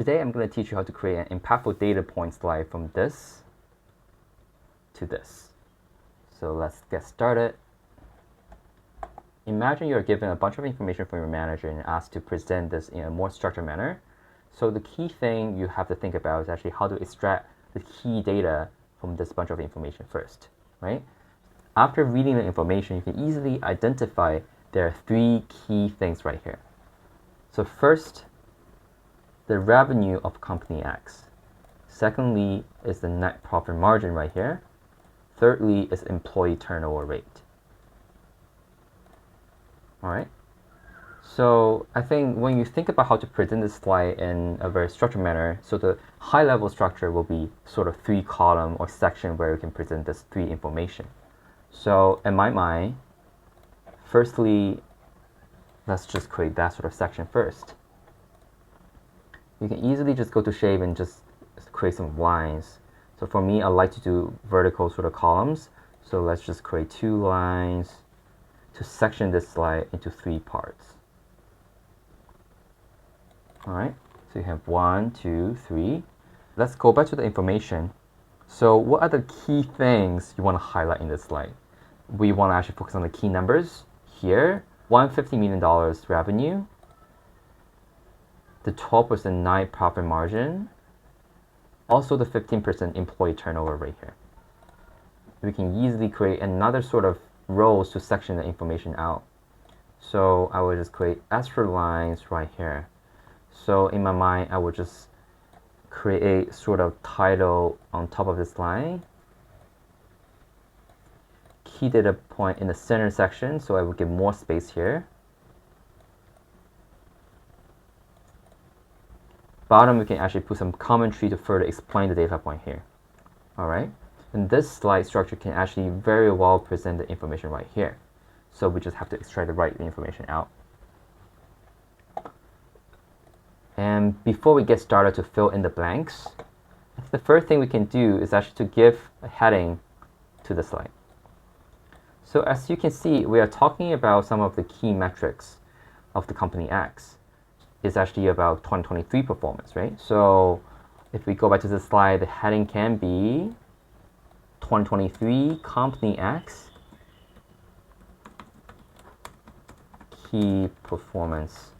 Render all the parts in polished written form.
Today I'm going to teach you how to create an impactful data point slide from this to this. So let's get started. Imagine you're given a bunch of information from your manager and asked to present this in a more structured manner. So the key thing you have to think about is actually how to extract the key data from this bunch of information first, right? After reading the information, you can easily identify there are three key things right here. So first, the revenue of company X. Secondly is the net profit margin right here. Thirdly is employee turnover rate. All right. So I think when you think about how to present this slide in a very structured manner, so the high level structure will be sort of 3-column or section where you can present this 3 information. So in my mind, firstly, let's just create that sort of section first. You can easily just go to shape and just create some lines. So for me, I like to do vertical sort of columns. So let's just create 2 lines to section this slide into 3 parts. All right, so you have 1, 2, 3. Let's go back to the information. So what are the key things you want to highlight in this slide? We want to actually focus on the key numbers here. $150 million revenue, the 12% net profit margin, also the 15% employee turnover rate here. We can easily create another sort of rows to section the information out. So I will just create extra lines right here. So in my mind, I would just create sort of title on top of this line. Key data point in the center section, so I will give more space here. Bottom, we can actually put some commentary to further explain the data point here. All right, and this slide structure can actually very well present the information right here. So we just have to extract the right information out. And before we get started to fill in the blanks, the first thing we can do is actually to give a heading to the slide. So as you can see, we are talking about some of the key metrics of the company X. It's actually about 2023 performance, right? So if we go back to the slide, the heading can be 2023 company X key performance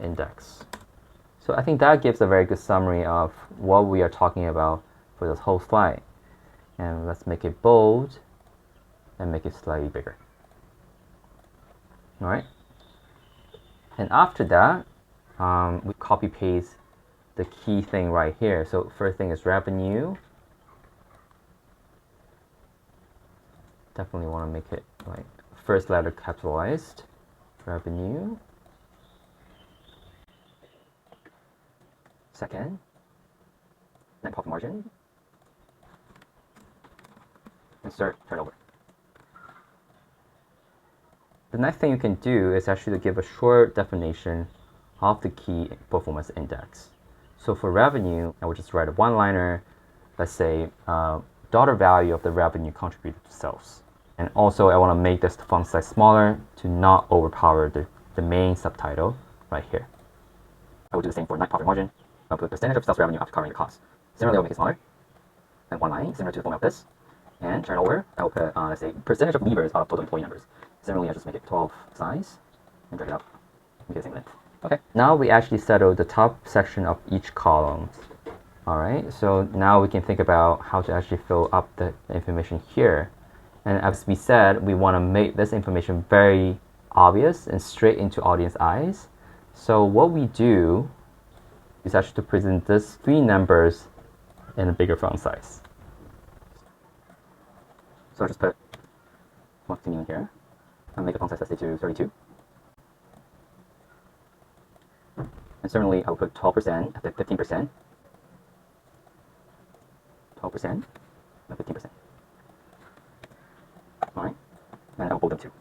index. So I think that gives a very good summary of what we are talking about for this whole slide. And let's make it bold and make it slightly bigger. All right. And after that, we copy paste the key thing right here. So first thing is revenue. Definitely want to make it like first letter capitalized. Revenue. Second, net profit margin. Insert turnover. The next thing you can do is actually to give a short definition of the key performance index. So for revenue, I would just write a one-liner. Let's say dollar value of the revenue contributed to sales. And also I want to make this font size smaller to not overpower the main subtitle right here. I will do the same for net profit margin. I'll put percentage of sales revenue after covering the costs. Similarly, I'll make it smaller. And one line, similar to the format of this. And turnover, I will put, let's say, percentage of levers out of total employee numbers. Similarly, I'll just make it 12 size and drag it up. Make it the same length. Okay, now we actually settled the top section of each column. All right, so now we can think about how to actually fill up the information here. And as we said, we want to make this information very obvious and straight into audience eyes. So what we do is actually to present these 3 numbers in a bigger font size. So I'll just put 150 in here and make the font size, let's say, to 32. And certainly I'll put 12% at the 15%. 12% and 15%. All right, and I'll bold them too.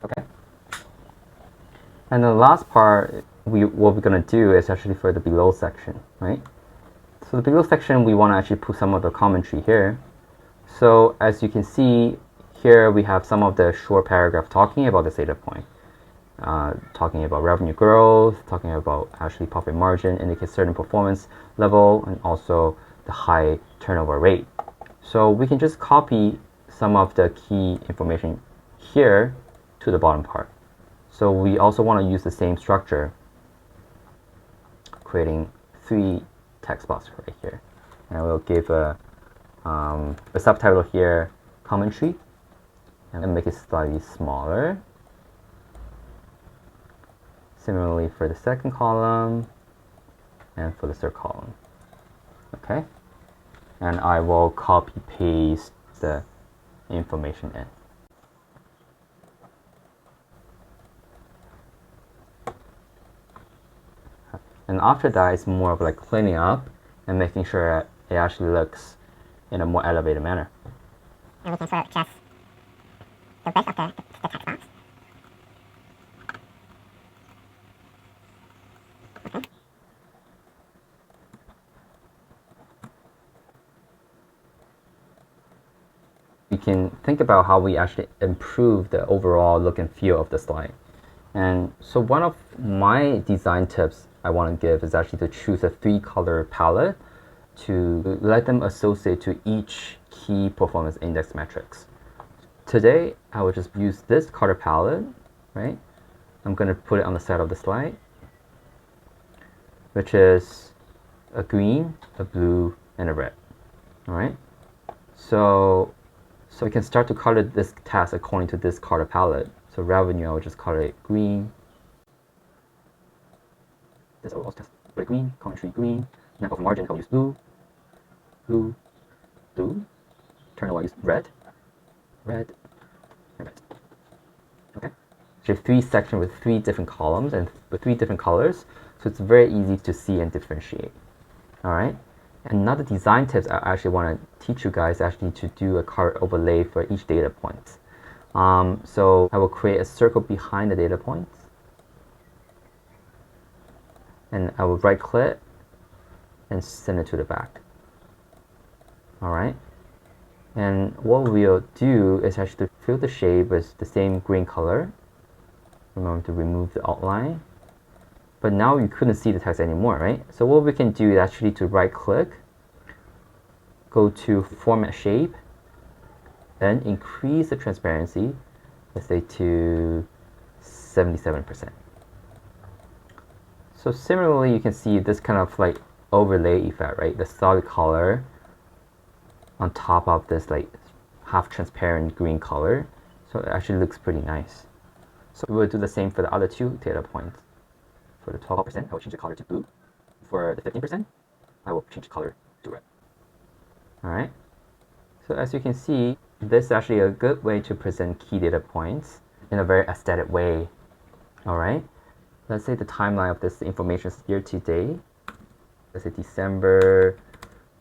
Okay. And the last part, what we're going to do is actually for the below section, right? So the below section, we want to actually put some of the commentary here. So as you can see here, we have some of the short paragraph talking about this data point. talking about revenue growth, talking about actually profit margin, indicates certain performance level, and also the high turnover rate. So we can just copy some of the key information here to the bottom part. So we also want to use the same structure, creating 3 text boxes right here. And we'll give a subtitle here, commentary, and make it slightly smaller. Similarly for the second column and for the third column. Okay, and I will copy paste the information in. And after that, it's more of like cleaning up and making sure it actually looks in a more elevated manner. And we can sort of adjust the width of the text box. Okay. We can think about how we actually improve the overall look and feel of the slide. And so one of my design tips I want to give is actually to choose a 3-color palette to let them associate to each key performance index metrics. Today, I will just use this color palette, right? I'm going to put it on the side of the slide, which is a green, a blue, and a red. All right. So we can start to color this task according to this color palette. So revenue, I will just color it green. This will also test green, commentary green. Net profit margin, I will use blue, blue, blue. Turnover, I use red, red, and red. Okay. So 3 sections with 3 different columns and with 3 different colors. So it's very easy to see and differentiate. All right. Another design tips I actually want to teach you guys actually to do a card overlay for each data point. So I will create a circle behind the data points, and I will right click and send it to the back. All right. And what we'll do is actually fill the shape with the same green color. Remember to remove the outline. But now you couldn't see the text anymore, right? So what we can do is actually to right click, go to format shape, and increase the transparency, let's say to 77%. So similarly, you can see this kind of like overlay effect, right? The solid color on top of this like half transparent green color. So it actually looks pretty nice. So we'll do the same for the other 2 data points. For the 12%, I will change the color to blue. For the 15%, I will change the color to red. All right. So as you can see, this is actually a good way to present key data points in a very aesthetic way. All right. Let's say the timeline of this information is year to date. Let's say December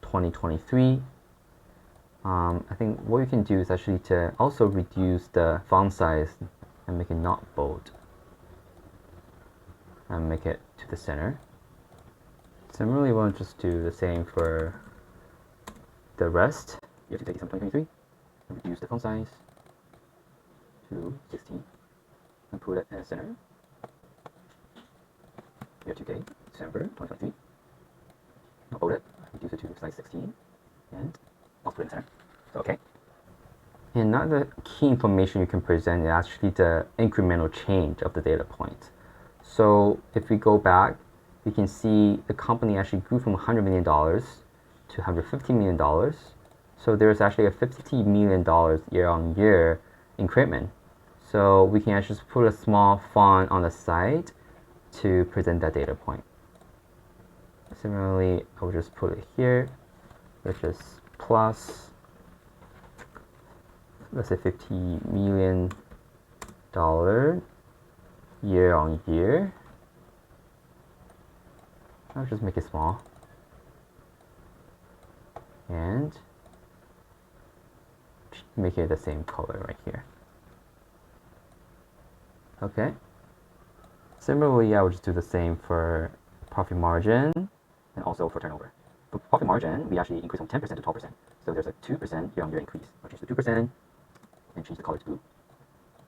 2023. I think what you can do is actually to also reduce the font size and make it not bold. And make it to the center. Similarly, we'll just do the same for the rest. You have to take December 2023 and reduce the font size to 16 and put it in the center. Year to date, December 2023. I'll bold it, reduce it to size 16, and I'll put it in the center. So, okay. And another key information you can present is actually the incremental change of the data point. So if we go back, we can see the company actually grew from $100 million to $150 million. So there's actually a $50 million year-on-year increment. So we can actually just put a small font on the side to present that data point. Similarly, I will just put it here, which is plus, let's say $50 million year on year. I'll just make it small and make it the same color right here. Okay. Similarly, I would just do the same for profit margin and also for turnover. For profit margin, we actually increase from 10% to 12%. So there's a 2% year-on-year increase. I'll change to 2% and change the color to blue.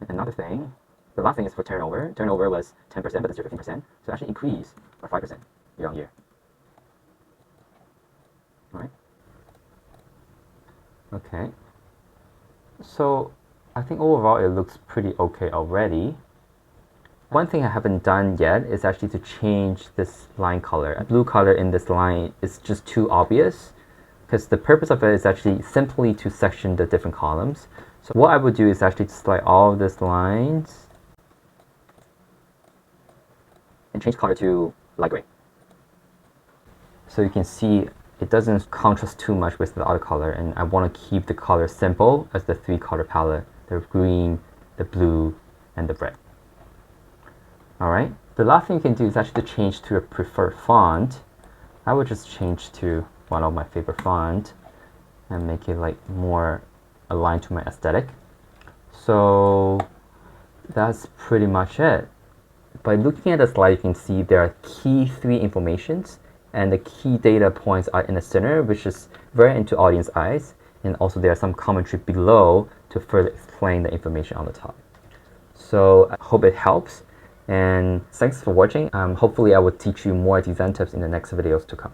And another thing The last thing is for turnover. Turnover was 10%, but this year 15%. So actually increased by 5% year on year. All right. Okay. So I think overall it looks pretty okay already. One thing I haven't done yet is actually to change this line color. A blue color in this line is just too obvious because the purpose of it is actually simply to section the different columns. So what I would do is actually to select all of these lines and change color to light gray. So you can see it doesn't contrast too much with the other color, and I want to keep the color simple as the 3-color palette: the green, the blue, and the red. Alright, the last thing you can do is actually to change to a preferred font. I would just change to one of my favorite font and make it like more aligned to my aesthetic. So that's pretty much it. By looking at the slide, you can see there are key 3 informations, and the key data points are in the center, which is very into audience eyes, and also there are some commentary below to further explain the information on the top. So I hope it helps, and thanks for watching. Hopefully I will teach you more design tips in the next videos to come.